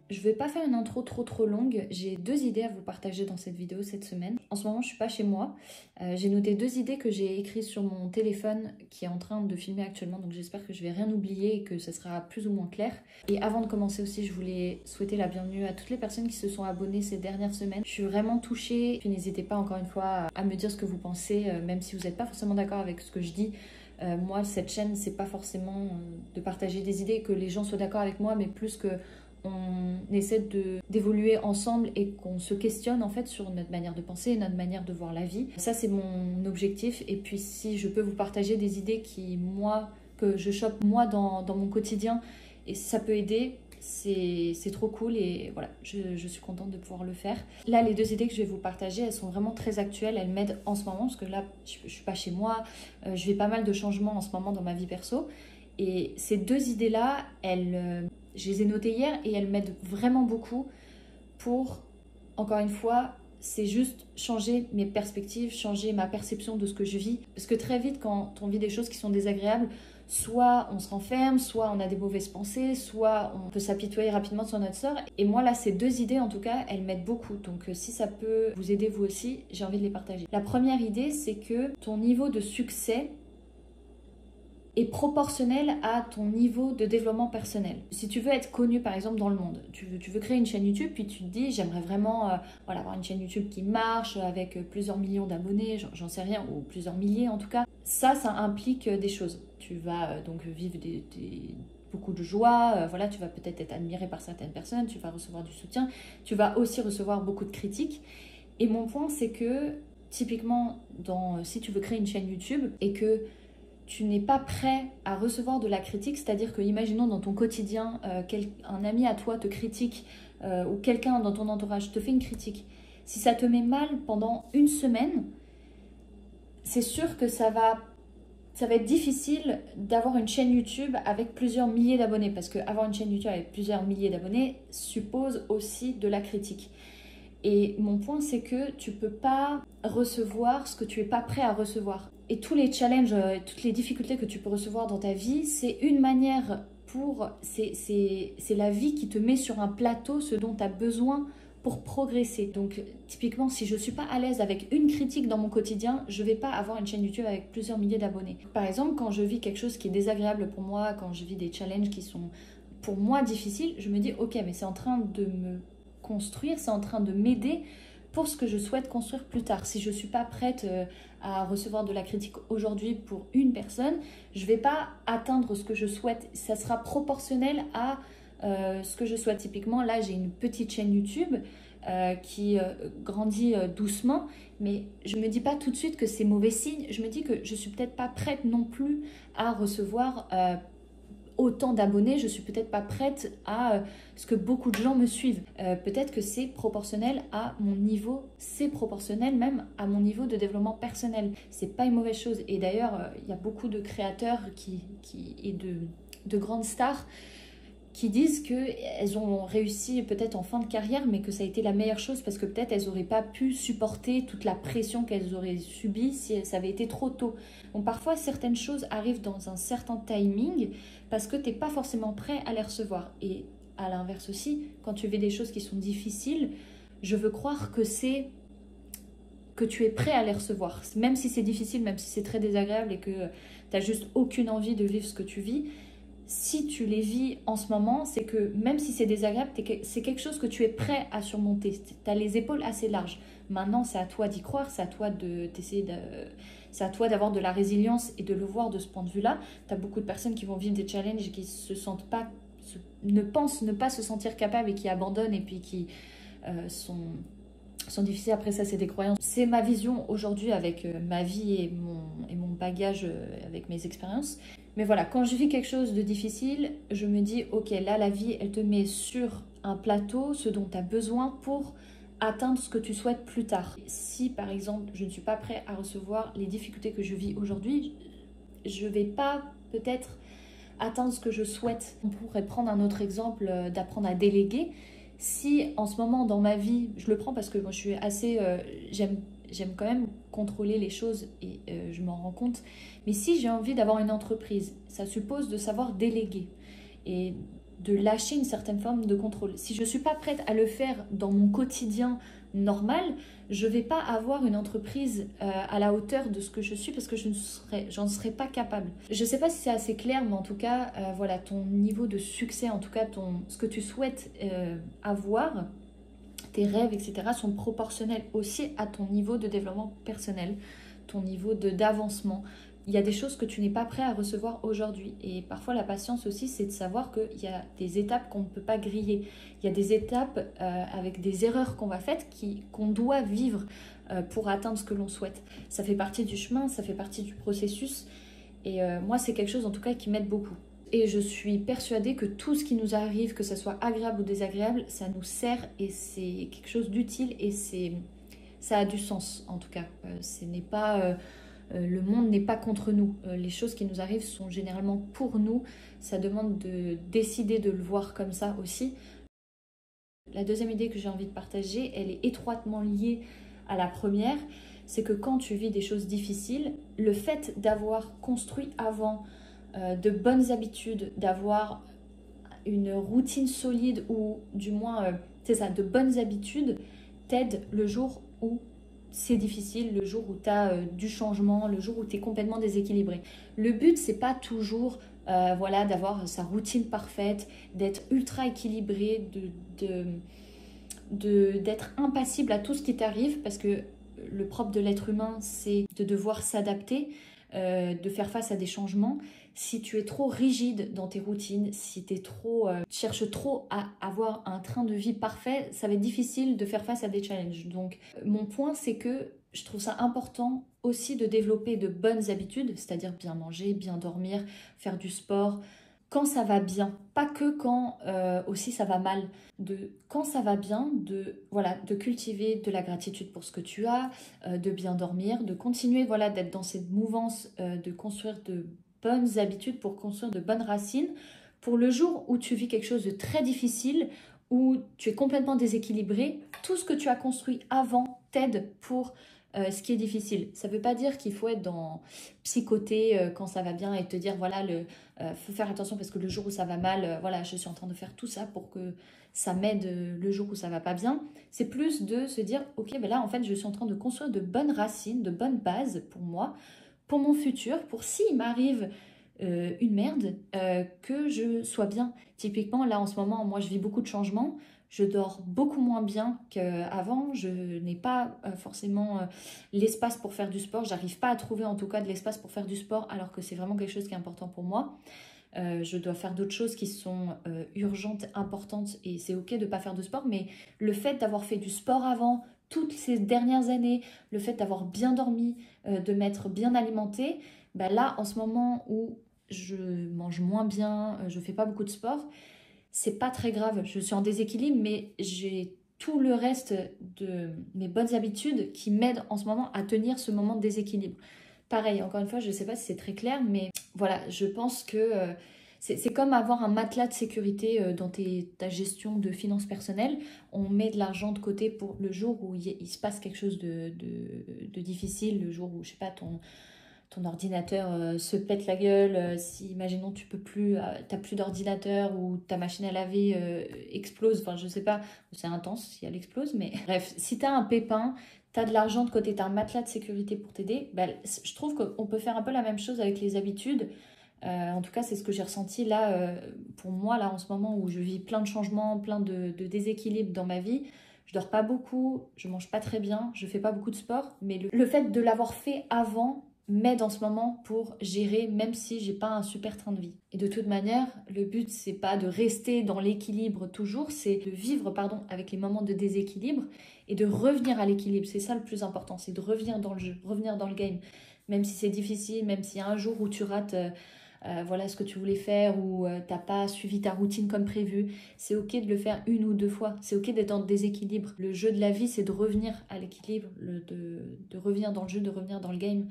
Je vais pas faire une intro trop longue, j'ai 2 idées à vous partager dans cette vidéo cette semaine. En ce moment je suis pas chez moi, j'ai noté 2 idées que j'ai écrites sur mon téléphone qui est en train de filmer actuellement, donc j'espère que je vais rien oublier et que ça sera plus ou moins clair. Et avant de commencer aussi, je voulais souhaiter la bienvenue à toutes les personnes qui se sont abonnées ces dernières semaines. Je suis vraiment touchée, puis n'hésitez pas encore une fois à me dire ce que vous pensez, même si vous n'êtes pas forcément d'accord avec ce que je dis. Moi cette chaîne c'est pas forcément de partager des idées, que les gens soient d'accord avec moi, mais plus que on essaie d'évoluer ensemble et qu'on se questionne en fait sur notre manière de penser et notre manière de voir la vie. Ça c'est mon objectif, et puis si je peux vous partager des idées que je chope moi dans mon quotidien et si ça peut aider, c'est trop cool et voilà, je suis contente de pouvoir le faire. Là les 2 idées que je vais vous partager, elles sont vraiment très actuelles, elles m'aident en ce moment parce que là je suis pas chez moi, je fais pas mal de changements en ce moment dans ma vie perso. Et ces 2 idées-là, je les ai notées hier et elles m'aident vraiment beaucoup pour, encore une fois, c'est juste changer mes perspectives, changer ma perception de ce que je vis. Parce que très vite, quand on vit des choses qui sont désagréables, soit on se renferme, soit on a des mauvaises pensées, soit on peut s'apitoyer rapidement sur notre sort. Et moi là, ces 2 idées en tout cas, elles m'aident beaucoup. Donc si ça peut vous aider vous aussi, j'ai envie de les partager. La première idée, c'est que ton niveau de succès est proportionnel à ton niveau de développement personnel. Si tu veux être connu par exemple dans le monde, tu veux créer une chaîne YouTube, puis tu te dis j'aimerais vraiment voilà, avoir une chaîne YouTube qui marche avec plusieurs millions d'abonnés, j'en sais rien, ou plusieurs milliers en tout cas, ça implique des choses. Tu vas donc vivre beaucoup de joie, voilà, tu vas peut-être être admiré par certaines personnes, tu vas recevoir du soutien, tu vas aussi recevoir beaucoup de critiques. Et mon point c'est que typiquement si tu veux créer une chaîne YouTube et que tu n'es pas prêt à recevoir de la critique, c'est-à-dire que, imaginons dans ton quotidien, un ami à toi te critique ou quelqu'un dans ton entourage te fait une critique. Si ça te met mal pendant une semaine, c'est sûr que ça va être difficile d'avoir une chaîne YouTube avec plusieurs milliers d'abonnés, parce qu'avoir une chaîne YouTube avec plusieurs milliers d'abonnés suppose aussi de la critique. Et mon point, c'est que tu peux pas recevoir ce que tu es pas prêt à recevoir. Et tous les challenges, toutes les difficultés que tu peux recevoir dans ta vie, c'est une manière c'est la vie qui te met sur un plateau ce dont tu as besoin pour progresser. Donc typiquement, si je suis pas à l'aise avec une critique dans mon quotidien, je vais pas avoir une chaîne YouTube avec plusieurs milliers d'abonnés. Par exemple, quand je vis quelque chose qui est désagréable pour moi, quand je vis des challenges qui sont pour moi difficiles, je me dis ok, mais c'est en train de me construire, c'est en train de m'aider pour ce que je souhaite construire plus tard. Si je ne suis pas prête à recevoir de la critique aujourd'hui pour une personne, je ne vais pas atteindre ce que je souhaite. Ça sera proportionnel à ce que je souhaite. Typiquement, là, j'ai une petite chaîne YouTube qui grandit doucement, mais je ne me dis pas tout de suite que c'est mauvais signe. Je me dis que je ne suis peut-être pas prête non plus à recevoir autant d'abonnés, je suis peut-être pas prête à ce que beaucoup de gens me suivent. Peut-être que c'est proportionnel à mon niveau, c'est proportionnel même à mon niveau de développement personnel. C'est pas une mauvaise chose. Et d'ailleurs, il y a beaucoup de créateurs et de grandes stars qui disent qu'elles ont réussi peut-être en fin de carrière, mais que ça a été la meilleure chose parce que peut-être elles n'auraient pas pu supporter toute la pression qu'elles auraient subie si ça avait été trop tôt. Donc parfois, certaines choses arrivent dans un certain timing parce que tu n'es pas forcément prêt à les recevoir. Et à l'inverse aussi, quand tu vis des choses qui sont difficiles, je veux croire que tu es prêt à les recevoir. Même si c'est difficile, même si c'est très désagréable et que tu n'as juste aucune envie de vivre ce que tu vis, si tu les vis en ce moment, c'est que même si c'est désagréable, c'est quelque chose que tu es prêt à surmonter. Tu as les épaules assez larges. Maintenant, c'est à toi d'y croire, c'est à toi c'est à toi d'avoir de la résilience et de le voir de ce point de vue-là. Tu as beaucoup de personnes qui vont vivre des challenges et qui ne pensent ne pas se sentir capables et qui abandonnent et puis qui sont difficiles. Après ça, c'est des croyances. C'est ma vision aujourd'hui avec ma vie et mon bagage avec mes expériences. Mais voilà, quand je vis quelque chose de difficile, je me dis ok, là la vie elle te met sur un plateau ce dont tu as besoin pour atteindre ce que tu souhaites plus tard. Si par exemple je ne suis pas prêt à recevoir les difficultés que je vis aujourd'hui, je ne vais pas peut-être atteindre ce que je souhaite. On pourrait prendre un autre exemple d'apprendre à déléguer. Si en ce moment dans ma vie, je le prends parce que moi je suis assez, j'aime quand même contrôler les choses et je m'en rends compte. Mais si j'ai envie d'avoir une entreprise, ça suppose de savoir déléguer. Et de lâcher une certaine forme de contrôle. Si je ne suis pas prête à le faire dans mon quotidien normal, je ne vais pas avoir une entreprise à la hauteur de ce que je suis parce que j'en serais pas capable. Je ne sais pas si c'est assez clair, mais en tout cas, voilà, ton niveau de succès, en tout cas ce que tu souhaites avoir, tes rêves, etc., sont proportionnels aussi à ton niveau de développement personnel, ton niveau d'avancement. Il y a des choses que tu n'es pas prêt à recevoir aujourd'hui. Et parfois, la patience aussi, c'est de savoir qu'il y a des étapes qu'on ne peut pas griller. Il y a des étapes avec des erreurs qu'on va faire, qu'on doit vivre pour atteindre ce que l'on souhaite. Ça fait partie du chemin, ça fait partie du processus. Et moi, c'est quelque chose, en tout cas, qui m'aide beaucoup. Et je suis persuadée que tout ce qui nous arrive, que ce soit agréable ou désagréable, ça nous sert et c'est quelque chose d'utile et ça a du sens, en tout cas. Ce n'est pas... le monde n'est pas contre nous. Les choses qui nous arrivent sont généralement pour nous. Ça demande de décider de le voir comme ça aussi. La deuxième idée que j'ai envie de partager, elle est étroitement liée à la première. C'est que quand tu vis des choses difficiles, le fait d'avoir construit avant de bonnes habitudes, d'avoir une routine solide ou du moins, c'est ça, de bonnes habitudes, t'aide le jour où c'est difficile, le jour où tu as du changement, le jour où tu es complètement déséquilibré. Le but, c'est pas toujours voilà, d'avoir sa routine parfaite, d'être ultra équilibré, d'être impassible à tout ce qui t'arrive, parce que le propre de l'être humain, c'est de devoir s'adapter, de faire face à des changements. Si tu es trop rigide dans tes routines, si tu cherches trop à avoir un train de vie parfait, ça va être difficile de faire face à des challenges. Donc, mon point, c'est que je trouve ça important aussi de développer de bonnes habitudes, c'est-à-dire bien manger, bien dormir, faire du sport, quand ça va bien, pas que quand aussi ça va mal. Quand ça va bien, voilà, de cultiver de la gratitude pour ce que tu as, de bien dormir, de continuer voilà, d'être dans cette mouvance, de construire de bonnes habitudes pour construire de bonnes racines. Pour le jour où tu vis quelque chose de très difficile, où tu es complètement déséquilibré, tout ce que tu as construit avant t'aide pour ce qui est difficile. Ça ne veut pas dire qu'il faut être dans psychoter quand ça va bien et te dire voilà, faut faire attention parce que le jour où ça va mal, voilà, je suis en train de faire tout ça pour que ça m'aide le jour où ça va pas bien. C'est plus de se dire ok, ben là en fait je suis en train de construire de bonnes racines, de bonnes bases pour moi, pour mon futur, pour s'il m'arrive une merde, que je sois bien. Typiquement, là en ce moment, moi je vis beaucoup de changements. Je dors beaucoup moins bien qu'avant. Je n'ai pas forcément l'espace pour faire du sport. J'arrive pas à trouver en tout cas de l'espace pour faire du sport alors que c'est vraiment quelque chose qui est important pour moi. Je dois faire d'autres choses qui sont urgentes, importantes et c'est ok de ne pas faire de sport. Mais le fait d'avoir fait du sport avant, toutes ces dernières années, le fait d'avoir bien dormi, de m'être bien alimentée, bah là en ce moment où je mange moins bien, je fais pas beaucoup de sport, c'est pas très grave. Je suis en déséquilibre, mais j'ai tout le reste de mes bonnes habitudes qui m'aident en ce moment à tenir ce moment de déséquilibre. Pareil, encore une fois, je ne sais pas si c'est très clair, mais voilà, je pense que c'est comme avoir un matelas de sécurité dans ta gestion de finances personnelles. On met de l'argent de côté pour le jour où il se passe quelque chose de difficile, le jour où, je sais pas, ton ordinateur se pète la gueule, si imaginons tu peux plus, t'as plus d'ordinateur ou ta machine à laver explose, enfin je sais pas, c'est intense si elle explose, mais bref, si t'as un pépin, t'as de l'argent de côté, t'as un matelas de sécurité pour t'aider, bah, je trouve qu'on peut faire un peu la même chose avec les habitudes. En tout cas, c'est ce que j'ai ressenti là, pour moi, là en ce moment où je vis plein de changements, plein de déséquilibres dans ma vie. Je dors pas beaucoup, je mange pas très bien, je fais pas beaucoup de sport, mais le fait de l'avoir fait avant m'aide en ce moment pour gérer, même si j'ai pas un super train de vie. Et de toute manière, le but c'est pas de rester dans l'équilibre toujours, c'est de vivre pardon avec les moments de déséquilibre et de revenir à l'équilibre. C'est ça le plus important, c'est de revenir dans le jeu, revenir dans le game. Même si c'est difficile, même s'il y a un jour où tu rates voilà ce que tu voulais faire ou t'as pas suivi ta routine comme prévu, c'est ok de le faire une ou deux fois, c'est ok d'être en déséquilibre. Le jeu de la vie c'est de revenir à l'équilibre, de revenir dans le jeu, de revenir dans le game.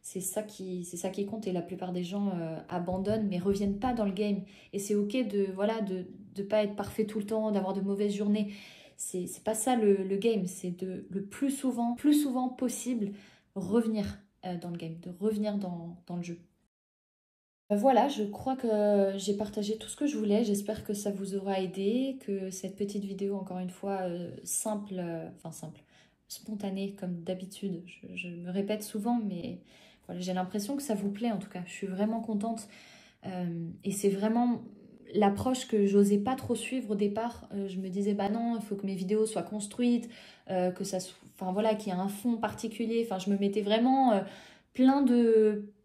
C'est ça qui compte et la plupart des gens abandonnent mais reviennent pas dans le game. Et c'est ok de pas être parfait tout le temps, d'avoir de mauvaises journées. C'est pas ça le game, c'est de le plus souvent possible revenir dans le game, de revenir dans le jeu. Voilà, je crois que j'ai partagé tout ce que je voulais. J'espère que ça vous aura aidé, que cette petite vidéo, encore une fois, simple, enfin simple, spontanée comme d'habitude. Je me répète souvent, mais voilà, j'ai l'impression que ça vous plaît en tout cas. Je suis vraiment contente. Et c'est vraiment l'approche que j'osais pas trop suivre au départ. Je me disais, bah non, il faut que mes vidéos soient construites, que ça soit, enfin voilà, qu'il y a un fond particulier. Enfin, je me mettais vraiment plein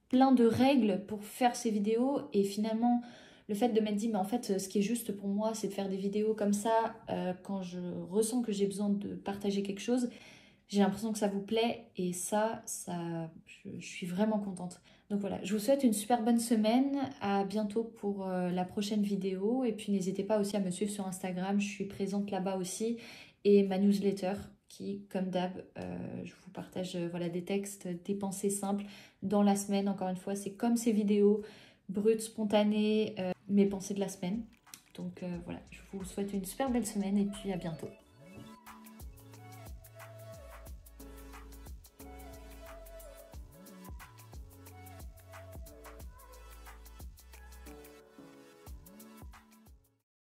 plein de règles pour faire ces vidéos. Et finalement, le fait de m'être dit, mais en fait, ce qui est juste pour moi, c'est de faire des vidéos comme ça, quand je ressens que j'ai besoin de partager quelque chose. J'ai l'impression que ça vous plaît et je suis vraiment contente. Donc voilà, je vous souhaite une super bonne semaine. À bientôt pour la prochaine vidéo. Et puis n'hésitez pas aussi à me suivre sur Instagram. Je suis présente là-bas aussi. Et ma newsletter qui, comme d'hab, je vous partage voilà, des textes, des pensées simples dans la semaine. Encore une fois, c'est comme ces vidéos brutes, spontanées, mes pensées de la semaine. Donc voilà, je vous souhaite une super belle semaine et puis à bientôt.